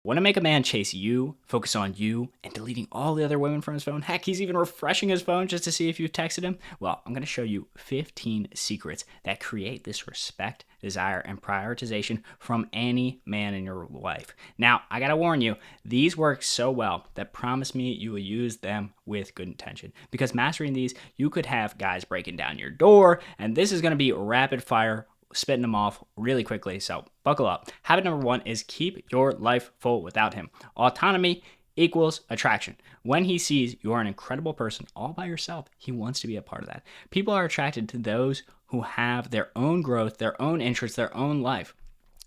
Want to make a man chase you, focus on you, and deleting all the other women from his phone? Heck, he's even refreshing his phone just to see if you've texted him. Well, I'm going to show you 15 secrets that create this respect, desire, and prioritization from any man in your life. Now, I got to warn you, these work so well that promise me you will use them with good intention. Because mastering these, you could have guys breaking down your door, and this is going to be rapid fire, spitting them off really quickly. So buckle up. Habit number 1 is keep your life full without him. Autonomy equals attraction. When he sees you're an incredible person all by yourself, he wants to be a part of that. People are attracted to those who have their own growth, their own interests, their own life.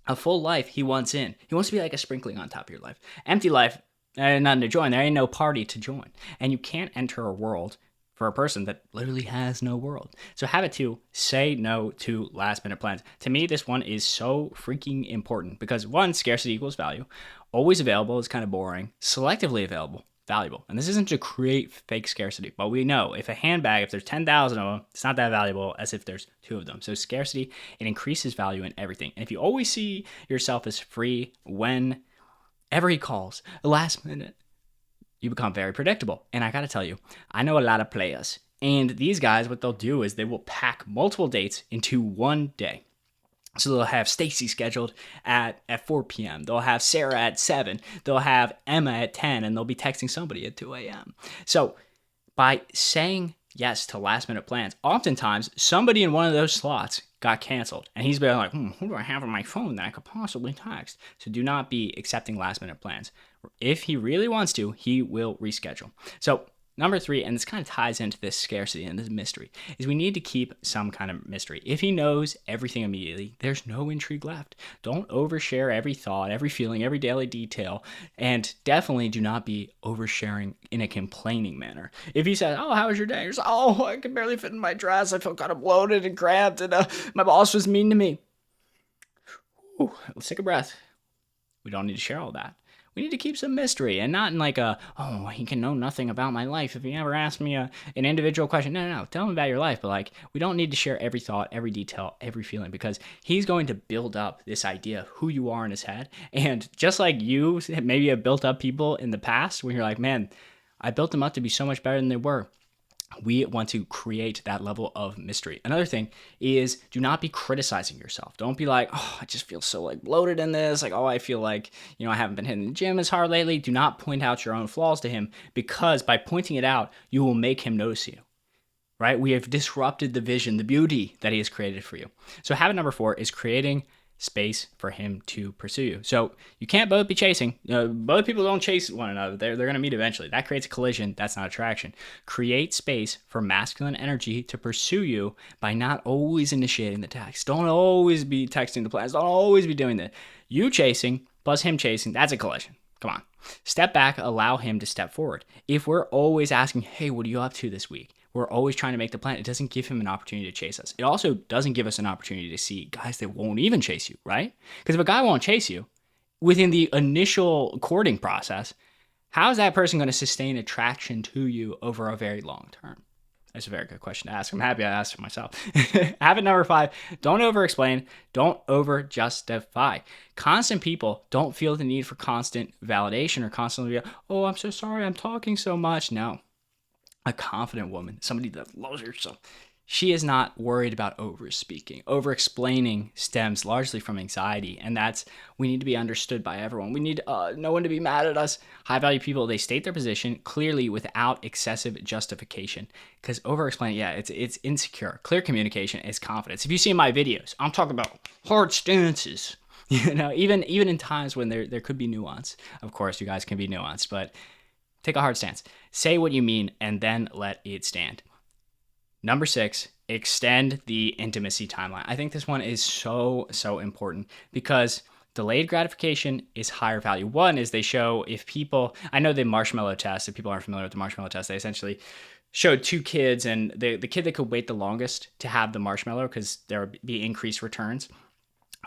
A full life he wants in. He wants to be like a sprinkling on top of your life. Empty life, nothing to join. There ain't no party to join. And you can't enter a world for a person that literally has no world. So habit 2, say no to last minute plans. To me, this one is so freaking important because 1, scarcity equals value. Always available is kind of boring. Selectively available, valuable. And this isn't to create fake scarcity, but we know if a handbag, if there's 10,000 of them, it's not that valuable as if there's 2 of them. So scarcity, it increases value in everything. And if you always see yourself as free whenever he calls, the last minute, you become very predictable. And I got to tell you, I know a lot of players. And these guys, what they'll do is they will pack multiple dates into one day. So they'll have Stacy scheduled at 4 p.m. They'll have Sarah at 7. They'll have Emma at 10. And they'll be texting somebody at 2 a.m. So by saying yes to last minute plans, oftentimes somebody in one of those slots got canceled. And he's been like, who do I have on my phone that I could possibly text? So do not be accepting last minute plans. If he really wants to, he will reschedule. So number 3, and this kind of ties into this scarcity and this mystery, is we need to keep some kind of mystery. If he knows everything immediately, there's no intrigue left. Don't overshare every thought, every feeling, every daily detail, and definitely do not be oversharing in a complaining manner. If he says, oh, how was your day? You're like, oh, I can barely fit in my dress. I feel kind of bloated and cramped, and my boss was mean to me. Ooh, let's take a breath. We don't need to share all that. We need to keep some mystery and not in like he can know nothing about my life if he never asked me an individual question. No. Tell him about your life. But like, we don't need to share every thought, every detail, every feeling because he's going to build up this idea of who you are in his head. And just like you maybe have built up people in the past when you're like, man, I built them up to be so much better than they were. We want to create that level of mystery. Another thing is do not be criticizing yourself. Don't be like, oh, I just feel so like bloated in this. Like, oh, I feel like, I haven't been hitting the gym as hard lately. Do not point out your own flaws to him because by pointing it out, you will make him notice you, right? We have disrupted the vision, the beauty that he has created for you. So habit number 4 is creating space for him to pursue you. So you can't both be chasing. Both people don't chase one another. They're going to meet eventually. That creates a collision. That's not attraction. Create space for masculine energy to pursue you by not always initiating the text. Don't always be texting the plans. Don't always be doing that. You chasing plus him chasing, that's a collision. Come on. Step back, allow him to step forward. If we're always asking, hey, what are you up to this week? We're always trying to make the plan. It doesn't give him an opportunity to chase us. It also doesn't give us an opportunity to see guys that won't even chase you, right? Because if a guy won't chase you within the initial courting process, how is that person going to sustain attraction to you over a very long term? That's a very good question to ask. I'm happy I asked it myself. Habit number 5, don't over-explain. Don't over-justify. Constant people don't feel the need for constant validation or constantly, oh, I'm so sorry, I'm talking so much. No. A confident woman, somebody that loves herself, she is not worried about over-speaking. Over-explaining stems largely from anxiety, and we need to be understood by everyone. We need no one to be mad at us. High-value people, they state their position clearly without excessive justification. Because over-explaining, it's insecure. Clear communication is confidence. If you see my videos, I'm talking about hard stances. Even in times when there could be nuance. Of course, you guys can be nuanced, but take a hard stance. Say what you mean and then let it stand. Number 6, extend the intimacy timeline. I think this one is so important because delayed gratification is higher value. One is they show if people, I know the marshmallow test, if people aren't familiar with the marshmallow test, they essentially showed 2 kids and the kid that could wait the longest to have the marshmallow because there would be increased returns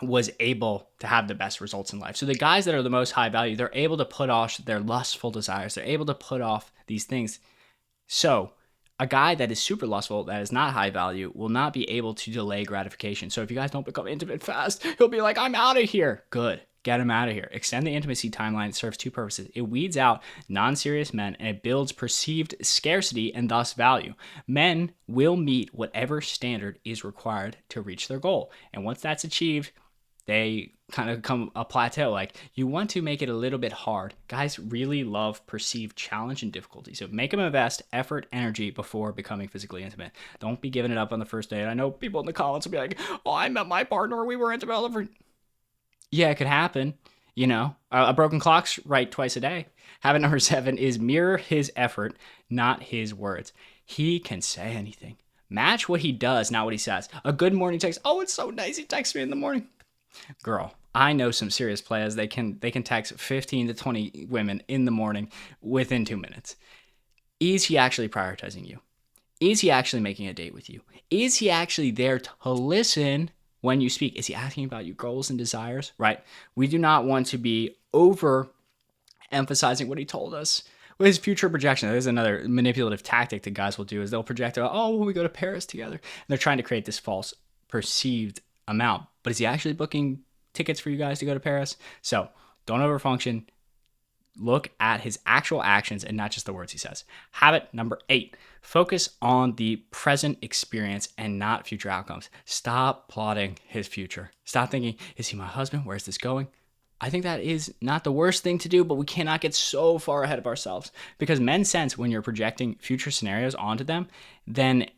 was able to have the best results in life. So the guys that are the most high value, they're able to put off their lustful desires. They're able to put off these things. So a guy that is super lustful, that is not high value, will not be able to delay gratification. So if you guys don't become intimate fast, he'll be like, I'm out of here. Good. get him out of here. Extend the intimacy timeline. It serves two purposes. It weeds out non-serious men, and it builds perceived scarcity and thus value. Men will meet whatever standard is required to reach their goal. And once that's achieved, they kind of come a plateau. Like, you want to make it a little bit hard. Guys really love perceived challenge and difficulty. So make them invest effort, energy before becoming physically intimate. Don't be giving it up on the first date. I know people in the comments will be like, oh, I met my partner, we were intimate all over. Yeah, it could happen. A broken clock's right twice a day. Habit number 7 is mirror his effort, not his words. He can say anything. Match what he does, not what he says. A good morning text. Oh, it's so nice he texts me in the morning. Girl, I know some serious players. They can text 15 to 20 women in the morning within 2 minutes. Is he actually prioritizing you? Is he actually making a date with you? Is he actually there to listen when you speak? Is he asking about your goals and desires? Right? We do not want to be over emphasizing what he told us. With his future projection, there's another manipulative tactic that guys will do, is they'll project, oh, when we go to Paris together. And they're trying to create this false perceived amount. But is he actually booking tickets for you guys to go to Paris? So don't overfunction. Look at his actual actions and not just the words he says. Habit number 8, focus on the present experience and not future outcomes. Stop plotting his future. Stop thinking, is he my husband? Where's this going? I think that is not the worst thing to do, but we cannot get so far ahead of ourselves, because men sense when you're projecting future scenarios onto them, then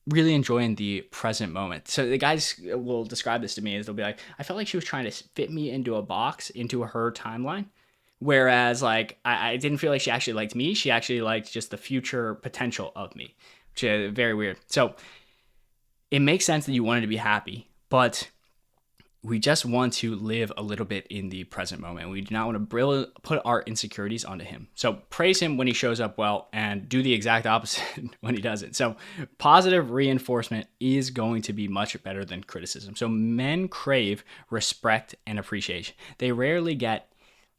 really enjoying the present moment. So the guys will describe this to me as, they'll be like, I felt like she was trying to fit me into a box, into her timeline. Whereas like, I didn't feel like she actually liked me. She actually liked just the future potential of me, which is very weird. So it makes sense that you wanted to be happy, but we just want to live a little bit in the present moment. We do not want to put our insecurities onto him. So praise him when he shows up well, and do the exact opposite when he doesn't. So positive reinforcement is going to be much better than criticism. So men crave respect and appreciation. They rarely get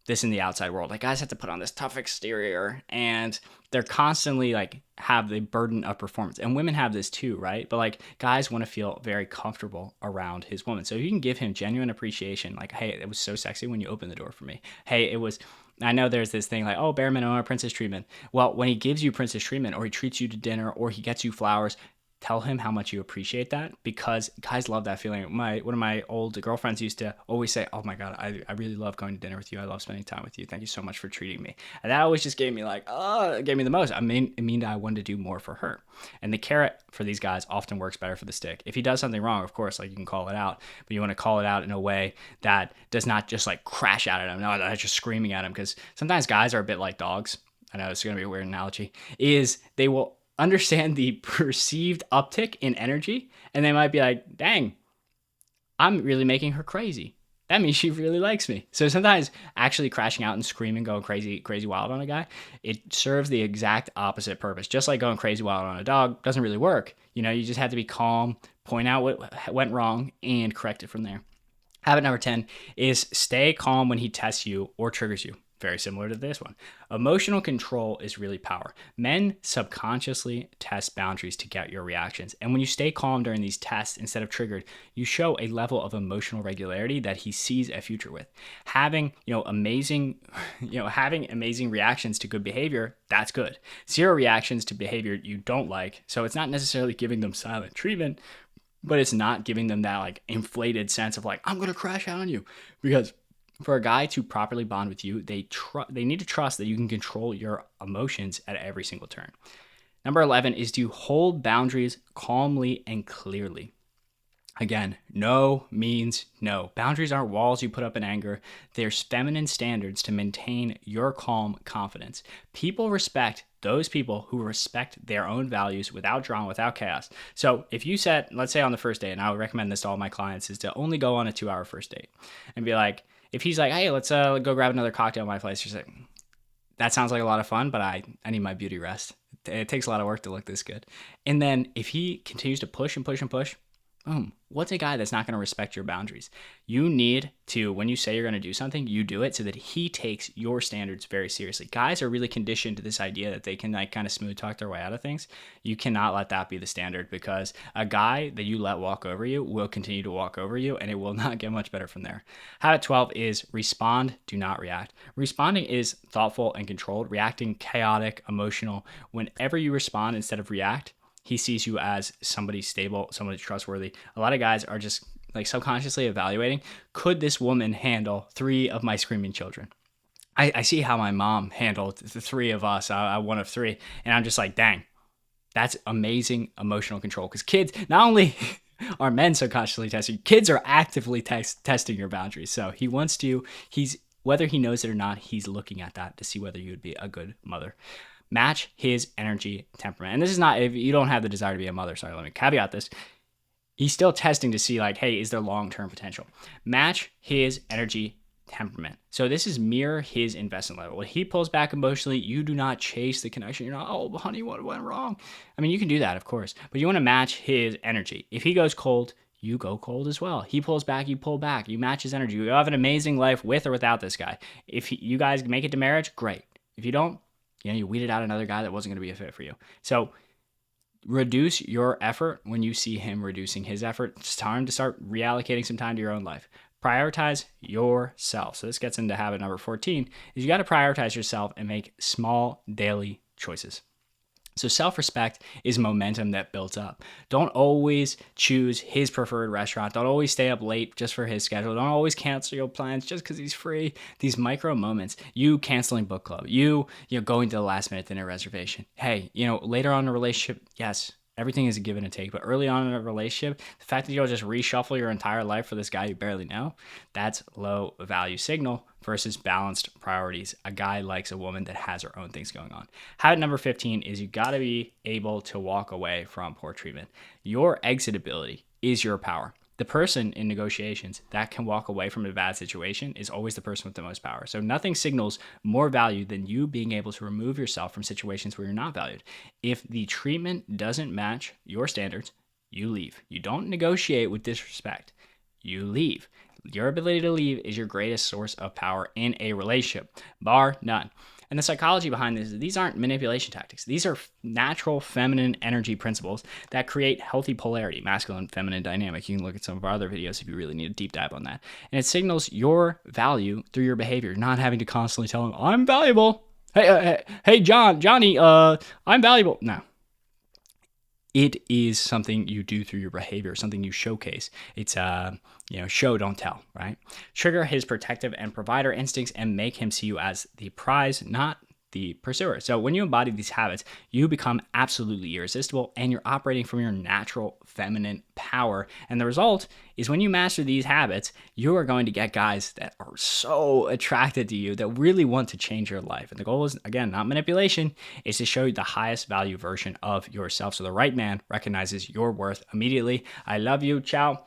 this in the outside world. Like, guys have to put on this tough exterior, and they're constantly like have the burden of performance. And women have this too, right? But like, guys want to feel very comfortable around his woman. So you can give him genuine appreciation. Like, hey, it was so sexy when you opened the door for me. Hey, I know there's this thing like, oh, bare minimum, princess treatment. Well, when he gives you princess treatment, or he treats you to dinner, or he gets you flowers, tell him how much you appreciate that, because guys love that feeling. One of my old girlfriends used to always say, oh my God, I really love going to dinner with you. I love spending time with you. Thank you so much for treating me. And that always just gave me the most. I mean, it mean I wanted to do more for her. And the carrot for these guys often works better for the stick. If he does something wrong, of course, like, you can call it out, but you want to call it out in a way that does not just like crash out at him. No, not just screaming at him, because sometimes guys are a bit like dogs. I know it's going to be a weird analogy. Is they will understand the perceived uptick in energy, and they might be like, dang, I'm really making her crazy. That means she really likes me. So sometimes actually crashing out and screaming, going crazy wild on a guy, it serves the exact opposite purpose. Just like going crazy wild on a dog doesn't really work. You just have to be calm, point out what went wrong, and correct it from there. Habit number 10 is stay calm when he tests you or triggers you. Very similar to this one. Emotional control is really power. Men subconsciously test boundaries to get your reactions. And when you stay calm during these tests instead of triggered, you show a level of emotional regularity that he sees a future with. Having amazing reactions to good behavior, that's good. 0 reactions to behavior you don't like. So it's not necessarily giving them silent treatment, but it's not giving them that like inflated sense of like, I'm going to crash out on you. Because for a guy to properly bond with you, they need to trust that you can control your emotions at every single turn. Number 11 is to hold boundaries calmly and clearly. Again, no means no. Boundaries aren't walls you put up in anger. There's feminine standards to maintain your calm confidence. People respect those people who respect their own values without drama, without chaos. So if you said, let's say on the first date, and I would recommend this to all my clients, is to only go on a 2-hour first date and be like, if he's like, hey, let's go grab another cocktail at my place, you're like, that sounds like a lot of fun, but I need my beauty rest. It takes a lot of work to look this good. And then if he continues to push and push and push, Boom. What's a guy that's not going to respect your boundaries? You need to, when you say you're going to do something, you do it so that he takes your standards very seriously. Guys are really conditioned to this idea that they can like kind of smooth talk their way out of things. You cannot let that be the standard, because a guy that you let walk over you will continue to walk over you, and it will not get much better from there. Habit 12 is respond, do not react. Responding is thoughtful and controlled. Reacting, chaotic, emotional. Whenever you respond instead of react, he sees you as somebody stable, somebody trustworthy. A lot of guys are just like subconsciously evaluating, could this woman handle 3 of my screaming children? I see how my mom handled the 3 of us. I'm one of 3. And I'm just like, dang, that's amazing emotional control. Because kids, not only are men subconsciously testing, kids are actively testing your boundaries. So he wants to, whether he knows it or not, he's looking at that to see whether you would be a good mother. Match his energy temperament. And this is not, if you don't have the desire to be a mother, sorry, let me caveat this. He's still testing to see like, hey, is there long-term potential? Match his energy temperament. So this is mirror his investment level. When he pulls back emotionally, you do not chase the connection. You're not, oh, honey, what went wrong? I mean, you can do that, of course, but you want to match his energy. If he goes cold, you go cold as well. He pulls back, you pull back. You match his energy. You have an amazing life with or without this guy. If you guys make it to marriage, great. If you don't, you weeded out another guy that wasn't going to be a fit for you. So reduce your effort when you see him reducing his effort. It's time to start reallocating some time to your own life. Prioritize yourself. So this gets into habit number 14, is you got to prioritize yourself and make small daily choices. So self-respect is momentum that builds up. Don't always choose his preferred restaurant. Don't always stay up late just for his schedule. Don't always cancel your plans just because he's free. These micro moments, you canceling book club, you going to the last minute dinner reservation. Hey, later on in a relationship, yes, everything is a give and a take, but early on in a relationship, the fact that you'll just reshuffle your entire life for this guy you barely know, that's low value signal versus balanced priorities. A guy likes a woman that has her own things going on. Habit number 15 is you got to be able to walk away from poor treatment. Your exit ability is your power. The person in negotiations that can walk away from a bad situation is always the person with the most power. So nothing signals more value than you being able to remove yourself from situations where you're not valued. If the treatment doesn't match your standards, you leave. You don't negotiate with disrespect. You leave. Your ability to leave is your greatest source of power in a relationship, bar none. And the psychology behind this is these aren't manipulation tactics. These are natural feminine energy principles that create healthy polarity, masculine, feminine dynamic. You can look at some of our other videos if you really need a deep dive on that. And it signals your value through your behavior, not having to constantly tell them, I'm valuable. Hey, Johnny, I'm valuable. No. It is something you do through your behavior, something you showcase. It's show, don't tell, right? Trigger his protective and provider instincts and make him see you as the prize, not the pursuer. So when you embody these habits, you become absolutely irresistible and you're operating from your natural feminine power. And the result is when you master these habits, you are going to get guys that are so attracted to you that really want to change your life. And the goal is, again, not manipulation, is to show you the highest value version of yourself. So the right man recognizes your worth immediately. I love you. Ciao.